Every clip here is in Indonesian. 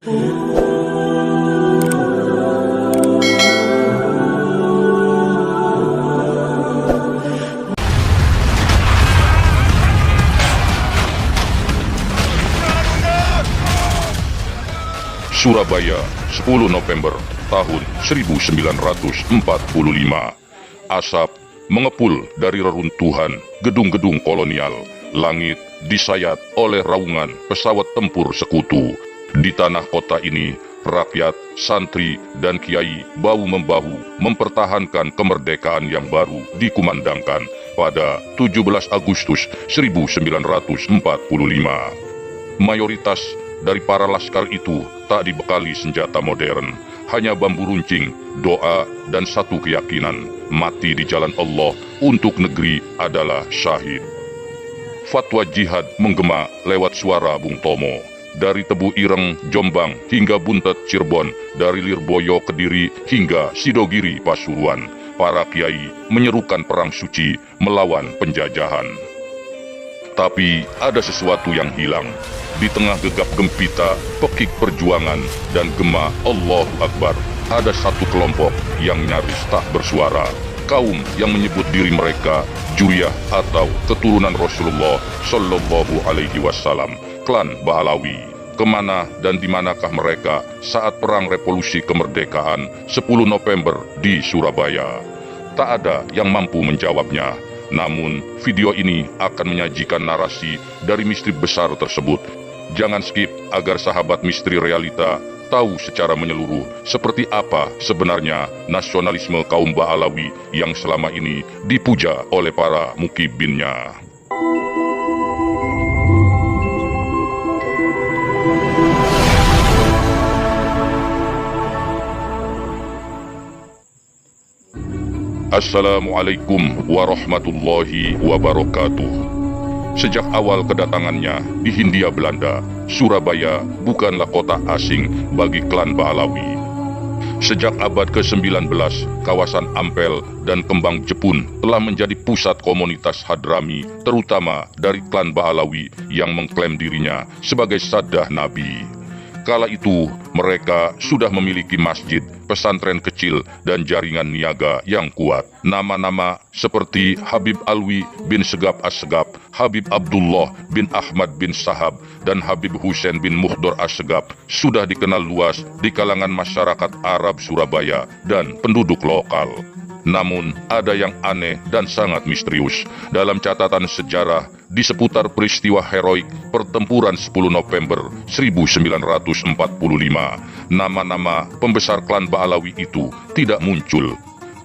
Surabaya, 10 November tahun 1945. Asap mengepul dari reruntuhan gedung-gedung kolonial. Langit disayat oleh raungan pesawat tempur sekutu. Di tanah kota ini, rakyat, santri, dan kiai bahu-membahu mempertahankan kemerdekaan yang baru dikumandangkan pada 17 Agustus 1945. Mayoritas dari para laskar itu tak dibekali senjata modern, hanya bambu runcing, doa, dan satu keyakinan, mati di jalan Allah untuk negeri adalah syahid. Fatwa jihad menggema lewat suara Bung Tomo. Dari Tebu Ireng, Jombang, hingga Buntet, Cirebon, dari Lirboyo, Kediri, hingga Sidogiri, Pasuruan, para kiai menyerukan perang suci melawan penjajahan. Tapi ada sesuatu yang hilang. Di tengah gegap gempita, pekik perjuangan, dan gema Allahu Akbar, ada satu kelompok yang nyaris tak bersuara. Kaum yang menyebut diri mereka Juriyah atau keturunan Rasulullah Shallallahu Alaihi Wasallam, klan Ba'alawi. Kemana dan dimanakah mereka saat perang revolusi kemerdekaan 10 November di Surabaya? Tak ada yang mampu menjawabnya. Namun, video ini akan menyajikan narasi dari misteri besar tersebut. Jangan skip agar sahabat misteri realita tahu secara menyeluruh seperti apa sebenarnya nasionalisme kaum Ba'alawi yang selama ini dipuja oleh para mukibinnya. Assalamualaikum warahmatullahi wabarakatuh. Sejak awal kedatangannya di Hindia Belanda, Surabaya bukanlah kota asing bagi klan Ba'alawi. Sejak abad ke-19, kawasan Ampel dan Kembang Jepun telah menjadi pusat komunitas Hadrami, terutama dari klan Ba'alawi yang mengklaim dirinya sebagai Saddah Nabi. Kala itu, mereka sudah memiliki masjid, pesantren kecil, dan jaringan niaga yang kuat. Nama-nama seperti Habib Alwi bin Segap As-Segap, Habib Abdullah bin Ahmad bin Sahab, dan Habib Hussein bin Muhdor As-Segap sudah dikenal luas di kalangan masyarakat Arab Surabaya dan penduduk lokal. Namun, ada yang aneh dan sangat misterius. Dalam catatan sejarah, di seputar peristiwa heroik pertempuran 10 November 1945, nama-nama pembesar klan Ba'alawi itu tidak muncul.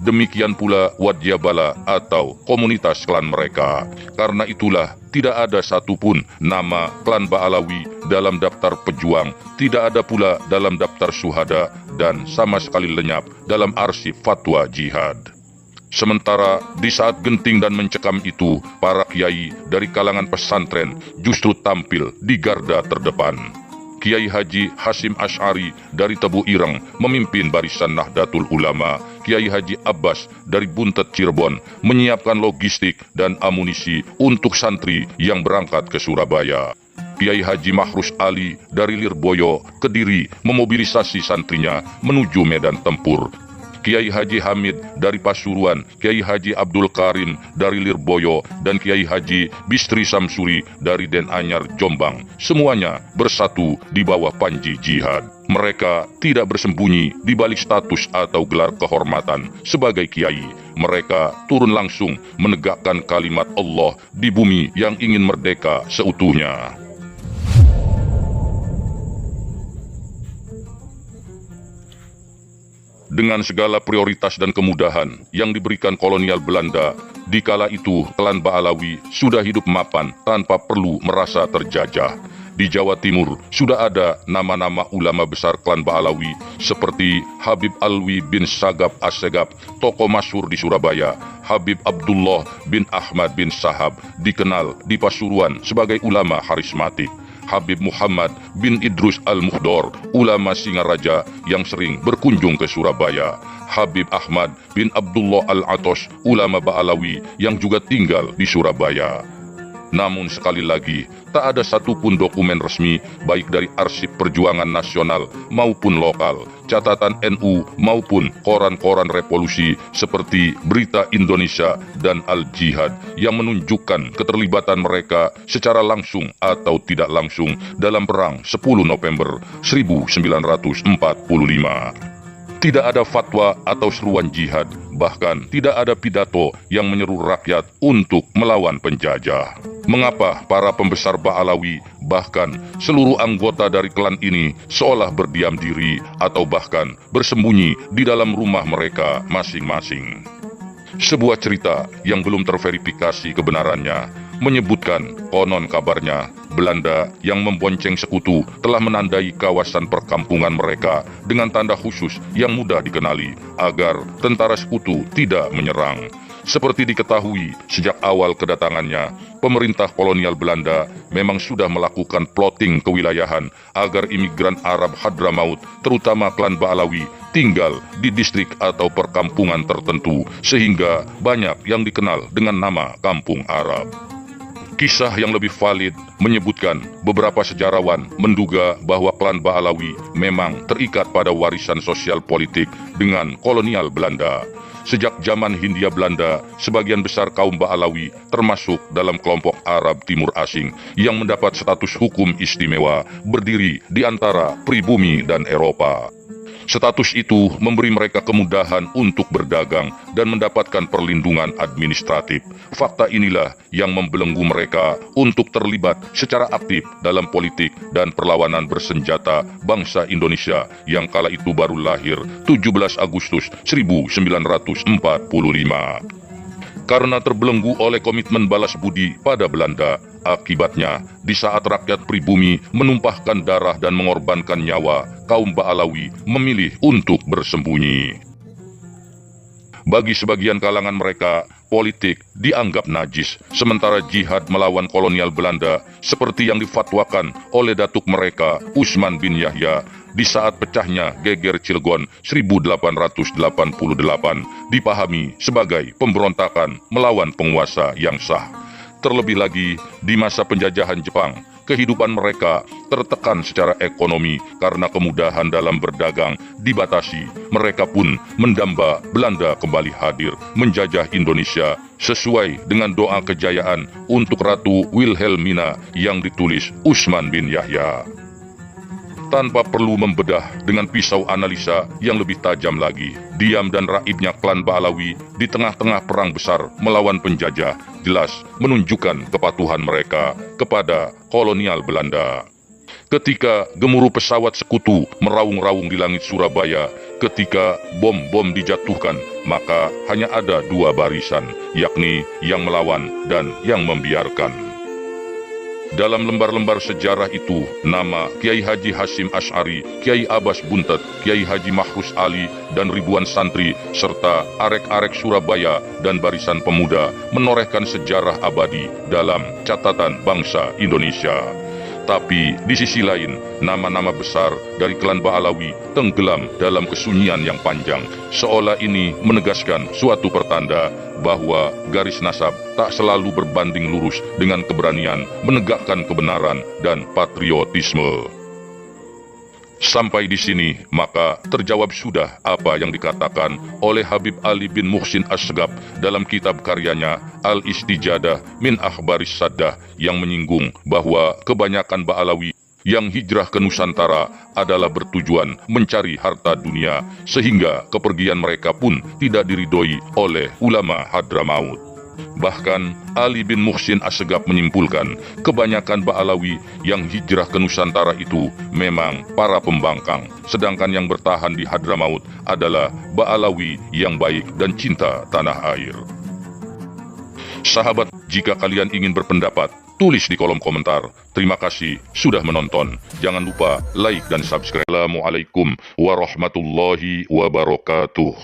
Demikian pula Wadyabala atau komunitas klan mereka. Karena itulah, tidak ada satupun nama klan Ba'alawi dalam daftar pejuang, tidak ada pula dalam daftar syuhada, dan sama sekali lenyap dalam arsip fatwa jihad. Sementara di saat genting dan mencekam itu, para kiai dari kalangan pesantren justru tampil di garda terdepan. Kiai Haji Hasim Asy'ari dari Tebu Ireng memimpin barisan Nahdlatul Ulama. Kiai Haji Abbas dari Buntet Cirebon menyiapkan logistik dan amunisi untuk santri yang berangkat ke Surabaya. Kiai Haji Mahrus Ali dari Lirboyo, Kediri memobilisasi santrinya menuju medan tempur. Kiai Haji Hamid dari Pasuruan, Kiai Haji Abdul Karim dari Lirboyo, dan Kiai Haji Bistri Samsuri dari Den Anyar, Jombang. Semuanya bersatu di bawah panji jihad. Mereka tidak bersembunyi di balik status atau gelar kehormatan sebagai kiai. Mereka turun langsung menegakkan kalimat Allah di bumi yang ingin merdeka seutuhnya. Dengan segala prioritas dan kemudahan yang diberikan kolonial Belanda, di kala itu klan Ba'alawi sudah hidup mapan tanpa perlu merasa terjajah. Di Jawa Timur sudah ada nama-nama ulama besar klan Ba'alawi seperti Habib Alwi bin Sagap As-Segap, tokoh masyhur di Surabaya. Habib Abdullah bin Ahmad bin Sahab dikenal di Pasuruan sebagai ulama harismatik. Habib Muhammad bin Idrus Al-Muhdor, ulama Singaraja yang sering berkunjung ke Surabaya. Habib Ahmad bin Abdullah Al-Atos, ulama Ba'alawi yang juga tinggal di Surabaya. Namun sekali lagi, tak ada satupun dokumen resmi baik dari arsip perjuangan nasional maupun lokal, catatan NU maupun koran-koran revolusi seperti Berita Indonesia dan Al-Jihad yang menunjukkan keterlibatan mereka secara langsung atau tidak langsung dalam perang 10 November 1945. Tidak ada fatwa atau seruan jihad, bahkan tidak ada pidato yang menyeru rakyat untuk melawan penjajah. Mengapa para pembesar Ba'alawi, bahkan seluruh anggota dari klan ini seolah berdiam diri atau bahkan bersembunyi di dalam rumah mereka masing-masing? Sebuah cerita yang belum terverifikasi kebenarannya menyebutkan konon kabarnya Belanda yang membonceng sekutu telah menandai kawasan perkampungan mereka dengan tanda khusus yang mudah dikenali agar tentara sekutu tidak menyerang. Seperti diketahui sejak awal kedatangannya, pemerintah kolonial Belanda memang sudah melakukan plotting kewilayahan agar imigran Arab Hadramaut, terutama klan Ba'alawi, tinggal di distrik atau perkampungan tertentu, sehingga banyak yang dikenal dengan nama Kampung Arab. Kisah yang lebih valid menyebutkan beberapa sejarawan menduga bahwa klan Ba'alawi memang terikat pada warisan sosial politik dengan kolonial Belanda. Sejak zaman Hindia Belanda, sebagian besar kaum Ba'alawi termasuk dalam kelompok Arab Timur asing yang mendapat status hukum istimewa berdiri di antara pribumi dan Eropa. Status itu memberi mereka kemudahan untuk berdagang dan mendapatkan perlindungan administratif. Fakta inilah yang membelenggu mereka untuk terlibat secara aktif dalam politik dan perlawanan bersenjata bangsa Indonesia yang kala itu baru lahir 17 Agustus 1945. Karena terbelenggu oleh komitmen balas budi pada Belanda, akibatnya di saat rakyat pribumi menumpahkan darah dan mengorbankan nyawa, kaum Ba'alawi memilih untuk bersembunyi. Bagi sebagian kalangan mereka, politik dianggap najis, sementara jihad melawan kolonial Belanda seperti yang difatwakan oleh datuk mereka Usman bin Yahya di saat pecahnya Geger Cilegon 1888 dipahami sebagai pemberontakan melawan penguasa yang sah. Terlebih lagi di masa penjajahan Jepang, kehidupan mereka tertekan secara ekonomi karena kemudahan dalam berdagang dibatasi. Mereka pun mendamba Belanda kembali hadir menjajah Indonesia sesuai dengan doa kejayaan untuk Ratu Wilhelmina yang ditulis Usman bin Yahya. Tanpa perlu membedah dengan pisau analisa yang lebih tajam lagi, diam dan raibnya klan Ba'alawi di tengah-tengah perang besar melawan penjajah jelas menunjukkan kepatuhan mereka kepada kolonial Belanda. Ketika gemuruh pesawat sekutu meraung-raung di langit Surabaya, ketika bom-bom dijatuhkan, maka hanya ada dua barisan, yakni yang melawan dan yang membiarkan. Dalam lembar-lembar sejarah itu, nama Kiai Haji Hasyim Asy'ari, Kiai Abbas Buntet, Kiai Haji Mahrus Ali, dan ribuan santri, serta arek-arek Surabaya dan barisan pemuda menorehkan sejarah abadi dalam catatan bangsa Indonesia. Tapi di sisi lain, nama-nama besar dari klan Ba'alawi tenggelam dalam kesunyian yang panjang, seolah ini menegaskan suatu pertanda bahwa garis nasab tak selalu berbanding lurus dengan keberanian menegakkan kebenaran dan patriotisme. Sampai di sini, maka terjawab sudah apa yang dikatakan oleh Habib Ali bin Muhsin Assegaf dalam kitab karyanya Al-Istijadah min Akhbaris Saddah yang menyinggung bahwa kebanyakan Ba'alawi yang hijrah ke Nusantara adalah bertujuan mencari harta dunia, sehingga kepergian mereka pun tidak diridhoi oleh ulama Hadramaut. Bahkan Ali bin Muhsin Assegaf menyimpulkan kebanyakan Ba'alawi yang hijrah ke Nusantara itu memang para pembangkang, sedangkan yang bertahan di Hadramaut adalah Ba'alawi yang baik dan cinta tanah air. Sahabat, jika kalian ingin berpendapat, tulis di kolom komentar. Terima kasih sudah menonton. Jangan lupa like dan subscribe. Assalamualaikum warahmatullahi wabarakatuh.